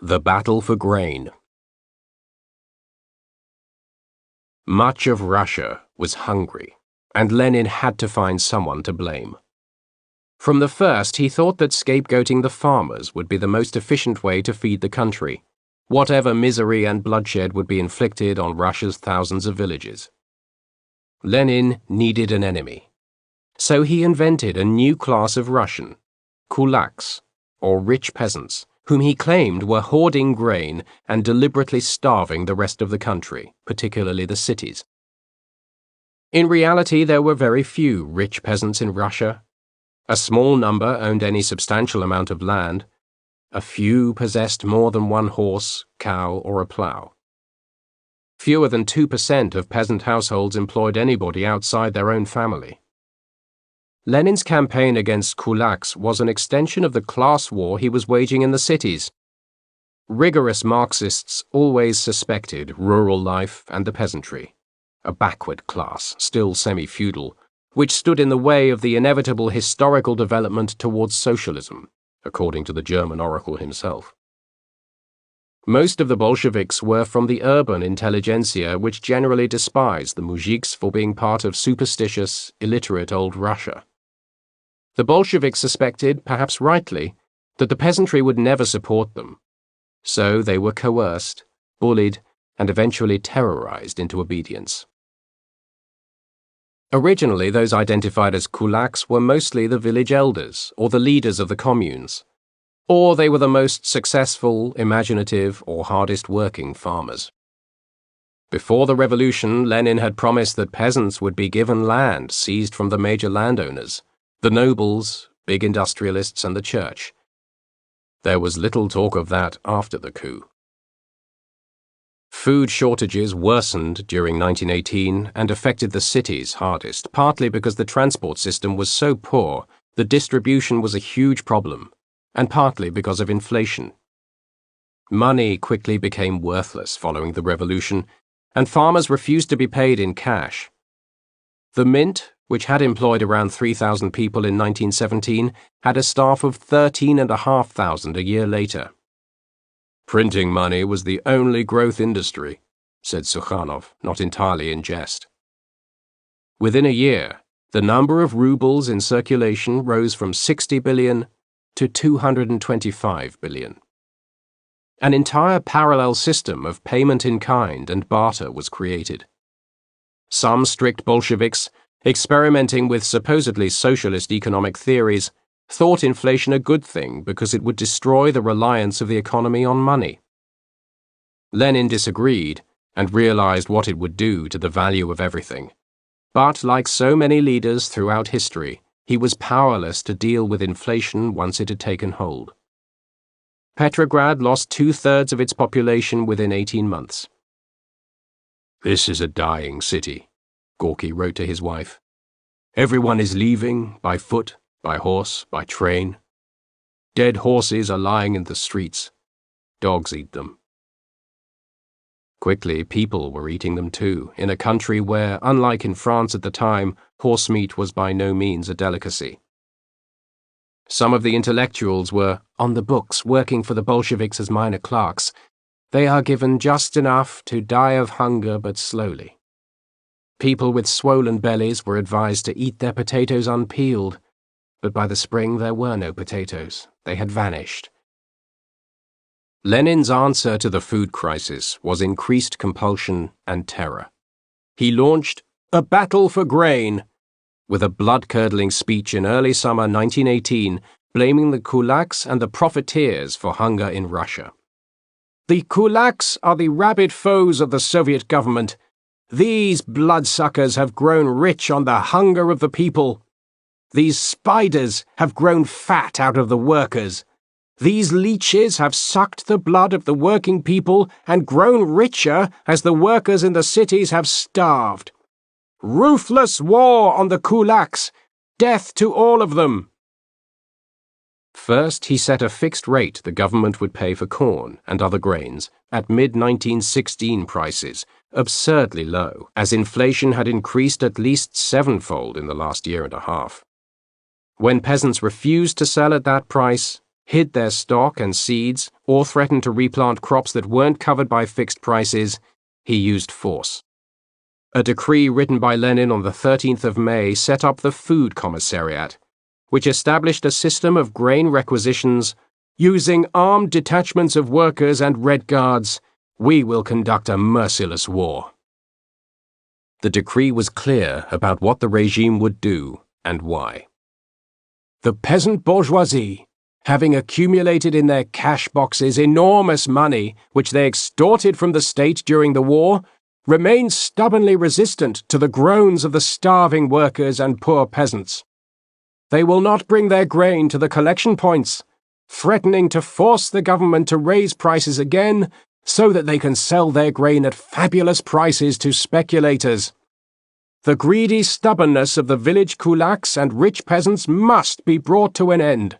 The Battle for Grain. Much of Russia was hungry, and Lenin had to find someone to blame. From the first, he thought that scapegoating the farmers would be the most efficient way to feed the country, whatever misery and bloodshed would be inflicted on Russia's thousands of villages. Lenin needed an enemy, so he invented a new class of Russian, Kulaks, or rich peasants, whom he claimed were hoarding grain and deliberately starving the rest of the country, particularly the cities. In reality, there were very few rich peasants in Russia. A small number owned any substantial amount of land. A few possessed more than one horse, cow, or a plough. Fewer than 2% of peasant households employed anybody outside their own family. Lenin's campaign against Kulaks was an extension of the class war he was waging in the cities. Rigorous Marxists always suspected rural life and the peasantry, a backward class, still semi-feudal, which stood in the way of the inevitable historical development towards socialism, according to the German oracle himself. Most of the Bolsheviks were from the urban intelligentsia, which generally despised the muzhiks for being part of superstitious, illiterate old Russia. The Bolsheviks suspected, perhaps rightly, that the peasantry would never support them, so they were coerced, bullied, and eventually terrorized into obedience. Originally, those identified as kulaks were mostly the village elders or the leaders of the communes, or they were the most successful, imaginative, or hardest-working farmers. Before the revolution, Lenin had promised that peasants would be given land seized from the major landowners, the nobles, big industrialists, and the church. There was little talk of that after the coup. Food shortages worsened during 1918 and affected the cities hardest, partly because the transport system was so poor that distribution was a huge problem, and partly because of inflation. Money quickly became worthless following the revolution, and farmers refused to be paid in cash. The mint, which had employed around 3,000 people in 1917, had a staff of 13,500 a year later. Printing money was the only growth industry, said Sukhanov, not entirely in jest. Within a year, the number of rubles in circulation rose from 60 billion to 225 billion. An entire parallel system of payment in kind and barter was created. Some strict Bolsheviks, experimenting with supposedly socialist economic theories, thought inflation a good thing because it would destroy the reliance of the economy on money. Lenin disagreed and realized what it would do to the value of everything. But like so many leaders throughout history, he was powerless to deal with inflation once it had taken hold. Petrograd lost 2/3 of its population within 18 months. "This is a dying city," Gorky wrote to his wife. "Everyone is leaving, by foot, by horse, by train. Dead horses are lying in the streets. Dogs eat them." Quickly, people were eating them too, in a country where, unlike in France at the time, horse meat was by no means a delicacy. Some of the intellectuals were on the books working for the Bolsheviks as minor clerks. They are given just enough to die of hunger but slowly. People with swollen bellies were advised to eat their potatoes unpeeled, but by the spring there were no potatoes. They had vanished. Lenin's answer to the food crisis was increased compulsion and terror. He launched a battle for grain, with a blood-curdling speech in early summer 1918 blaming the kulaks and the profiteers for hunger in Russia. "The kulaks are the rabid foes of the Soviet government. These bloodsuckers have grown rich on the hunger of the people. These spiders have grown fat out of the workers. These leeches have sucked the blood of the working people and grown richer as the workers in the cities have starved. Ruthless war on the kulaks! Death to all of them!" First, he set a fixed rate the government would pay for corn and other grains at mid-1916 prices, absurdly low, as inflation had increased at least sevenfold in the last year and a half. When peasants refused to sell at that price, hid their stock and seeds, or threatened to replant crops that weren't covered by fixed prices, he used force. A decree written by Lenin on the 13th of May set up the Food Commissariat, which established a system of grain requisitions. Using armed detachments of workers and Red Guards, we will conduct a merciless war. The decree was clear about what the regime would do and why. The peasant bourgeoisie, having accumulated in their cash boxes enormous money which they extorted from the state during the war, remained stubbornly resistant to the groans of the starving workers and poor peasants. They will not bring their grain to the collection points, threatening to force the government to raise prices again so that they can sell their grain at fabulous prices to speculators. The greedy stubbornness of the village kulaks and rich peasants must be brought to an end.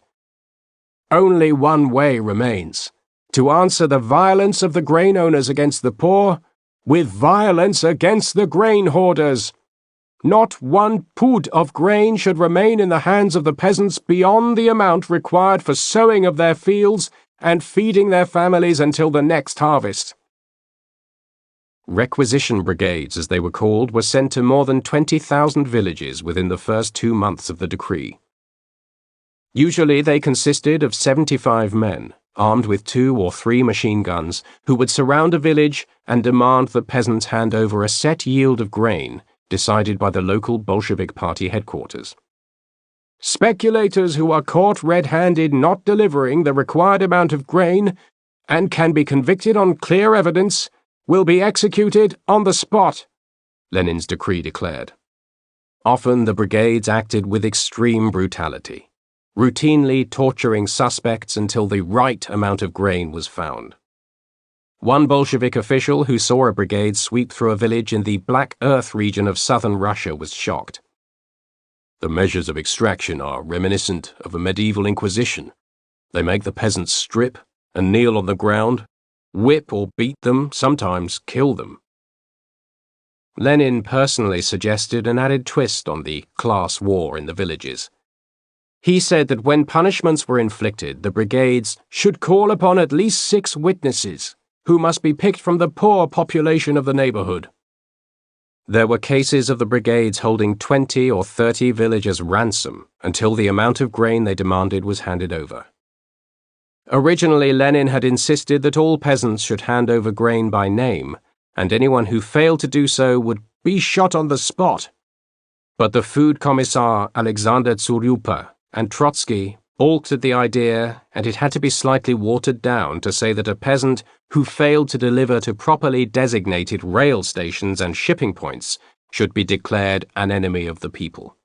Only one way remains: to answer the violence of the grain owners against the poor with violence against the grain hoarders. Not one pud of grain should remain in the hands of the peasants beyond the amount required for sowing of their fields and feeding their families until the next harvest. Requisition brigades, as they were called, were sent to more than 20,000 villages within the first 2 months of the decree. Usually they consisted of 75 men, armed with 2 or 3 machine guns, who would surround a village and demand the peasants hand over a set yield of grain decided by the local Bolshevik party headquarters. Speculators who are caught red-handed not delivering the required amount of grain and can be convicted on clear evidence will be executed on the spot, Lenin's decree declared. Often the brigades acted with extreme brutality, routinely torturing suspects until the right amount of grain was found. One Bolshevik official who saw a brigade sweep through a village in the Black Earth region of southern Russia was shocked. The measures of extraction are reminiscent of a medieval inquisition. They make the peasants strip and kneel on the ground, whip or beat them, sometimes kill them. Lenin personally suggested an added twist on the class war in the villages. He said that when punishments were inflicted, the brigades should call upon at least 6 witnesses, who must be picked from the poor population of the neighborhood. There were cases of the brigades holding 20 or 30 villagers ransom until the amount of grain they demanded was handed over. Originally, Lenin had insisted that all peasants should hand over grain by name, and anyone who failed to do so would be shot on the spot. But the food commissar Alexander Tsuryupa and Trotsky balked at the idea, and it had to be slightly watered down to say that a peasant who failed to deliver to properly designated rail stations and shipping points should be declared an enemy of the people.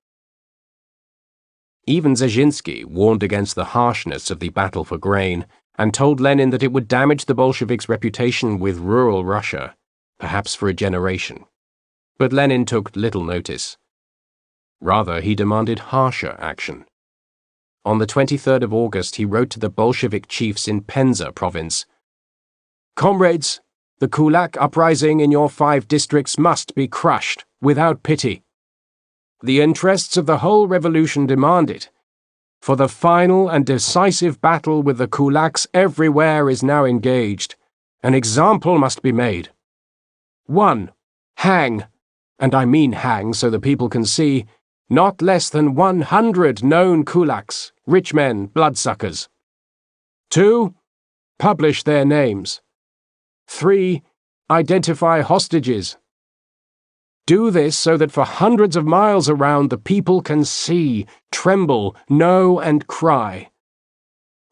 Even Dzerzhinsky warned against the harshness of the battle for grain and told Lenin that it would damage the Bolsheviks' reputation with rural Russia, perhaps for a generation. But Lenin took little notice. Rather, he demanded harsher action. On the 23rd of August, he wrote to the Bolshevik chiefs in Penza province, "Comrades, the Kulak uprising in your 5 districts must be crushed, without pity. The interests of the whole revolution demand it. For the final and decisive battle with the Kulaks everywhere is now engaged. An example must be made. 1. Hang, and I mean hang so the people can see, not less than 100 known kulaks, rich men, bloodsuckers. 2. Publish their names. 3. Identify hostages. Do this so that for hundreds of miles around the people can see, tremble, know, and cry.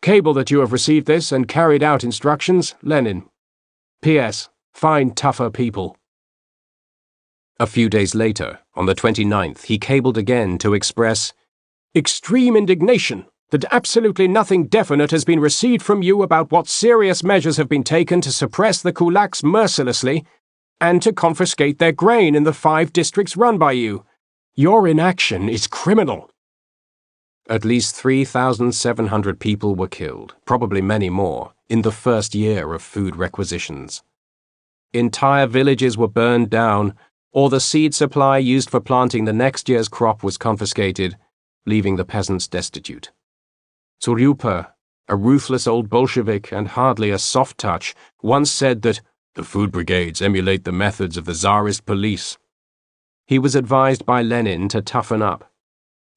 Cable that you have received this and carried out instructions, Lenin. P.S. Find tougher people." A few days later, on the 29th, he cabled again to express extreme indignation that absolutely nothing definite has been received from you about what serious measures have been taken to suppress the kulaks mercilessly and to confiscate their grain in the 5 districts run by you. Your inaction is criminal. At least 3,700 people were killed, probably many more, in the first year of food requisitions. Entire villages were burned down, or the seed supply used for planting the next year's crop was confiscated, leaving the peasants destitute. Tsuryupa a ruthless old Bolshevik and hardly a soft touch, once said that the food brigades emulate the methods of the Tsarist police. He was advised by Lenin to toughen up.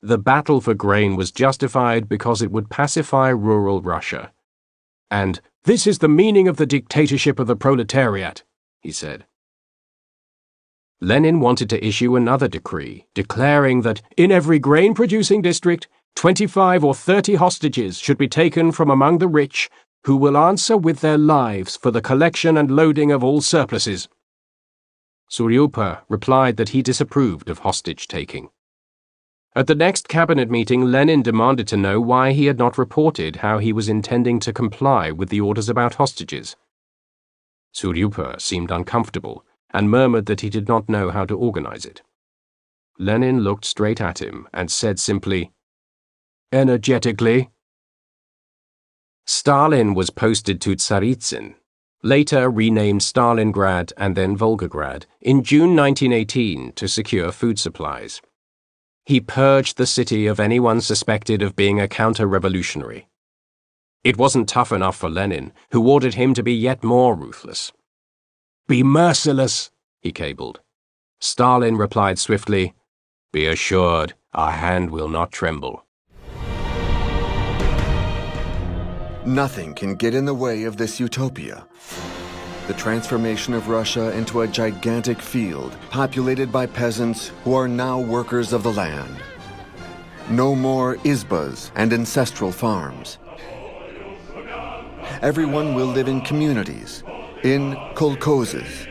The battle for grain was justified because it would pacify rural Russia. And this is the meaning of the dictatorship of the proletariat, he said. Lenin wanted to issue another decree, declaring that in every grain-producing district, 25 or 30 hostages should be taken from among the rich, who will answer with their lives for the collection and loading of all surpluses. Suryupa replied that he disapproved of hostage-taking. At the next cabinet meeting, Lenin demanded to know why he had not reported how he was intending to comply with the orders about hostages. Suryupa seemed uncomfortable and murmured that he did not know how to organize it. Lenin looked straight at him and said simply, "Energetically." Stalin was posted to Tsaritsyn, later renamed Stalingrad and then Volgograd, in June 1918 to secure food supplies. He purged the city of anyone suspected of being a counter-revolutionary. It wasn't tough enough for Lenin, who ordered him to be yet more ruthless. "Be merciless," he cabled. Stalin replied swiftly, "Be assured, our hand will not tremble." Nothing can get in the way of this utopia. The transformation of Russia into a gigantic field populated by peasants who are now workers of the land. No more izbas and ancestral farms. Everyone will live in communities, in kolkhozes.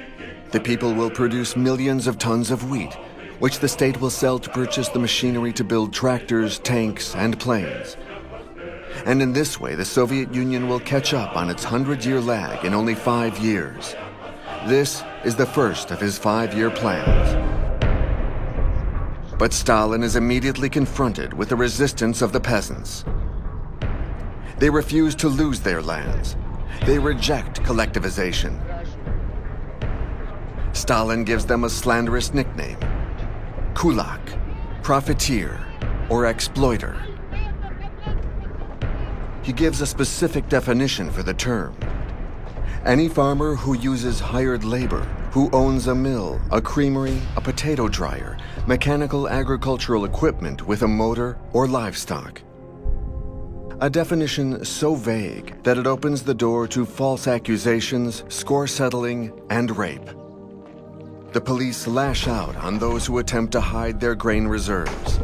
The people will produce millions of tons of wheat, which the state will sell to purchase the machinery to build tractors, tanks, and planes. And in this way, the Soviet Union will catch up on its 100-year lag in only 5 years. This is the first of his 5-year plans. But Stalin is immediately confronted with the resistance of the peasants. They refuse to lose their lands. They reject collectivization. Stalin gives them a slanderous nickname: Kulak, profiteer, or exploiter. He gives a specific definition for the term. Any farmer who uses hired labor, who owns a mill, a creamery, a potato dryer, mechanical agricultural equipment with a motor, or livestock. A definition so vague that it opens the door to false accusations, score settling, and rape. The police lash out on those who attempt to hide their grain reserves.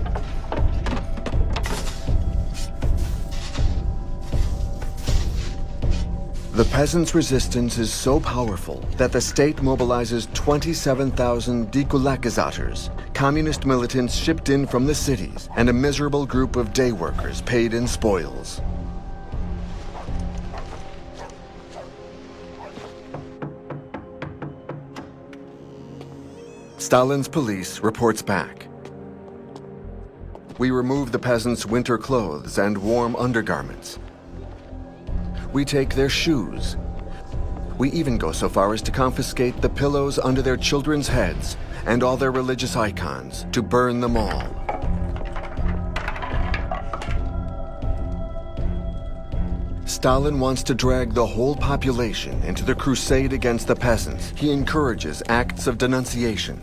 The peasants' resistance is so powerful that the state mobilizes 27,000 dekulakizators, communist militants shipped in from the cities, and a miserable group of day workers paid in spoils. Stalin's police reports back. We remove the peasants' winter clothes and warm undergarments. We take their shoes. We even go so far as to confiscate the pillows under their children's heads and all their religious icons, to burn them all. Stalin wants to drag the whole population into the crusade against the peasants. He encourages acts of denunciation.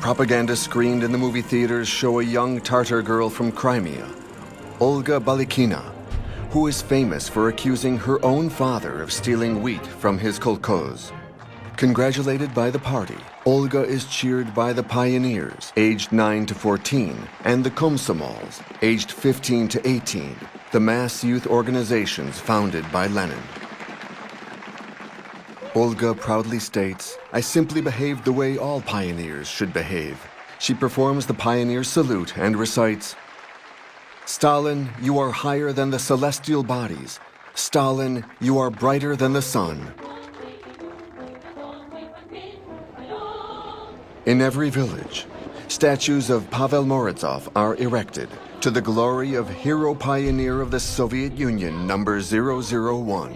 Propaganda screened in the movie theaters show a young Tatar girl from Crimea, Olga Balikina, who is famous for accusing her own father of stealing wheat from his kolkhoz. Congratulated by the party, Olga is cheered by the pioneers, aged 9 to 14, and the komsomols, aged 15 to 18, the mass youth organizations founded by Lenin. Olga proudly states, "I simply behaved the way all pioneers should behave." She performs the pioneer salute and recites, "Stalin, you are higher than the celestial bodies. Stalin, you are brighter than the sun." In every village, statues of Pavel Morozov are erected to the glory of hero pioneer of the Soviet Union, number 001.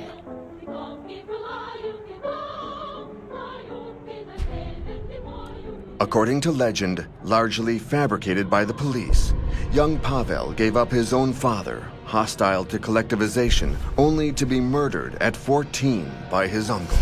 According to legend, largely fabricated by the police, young Pavel gave up his own father, hostile to collectivization, only to be murdered at 14 by his uncle.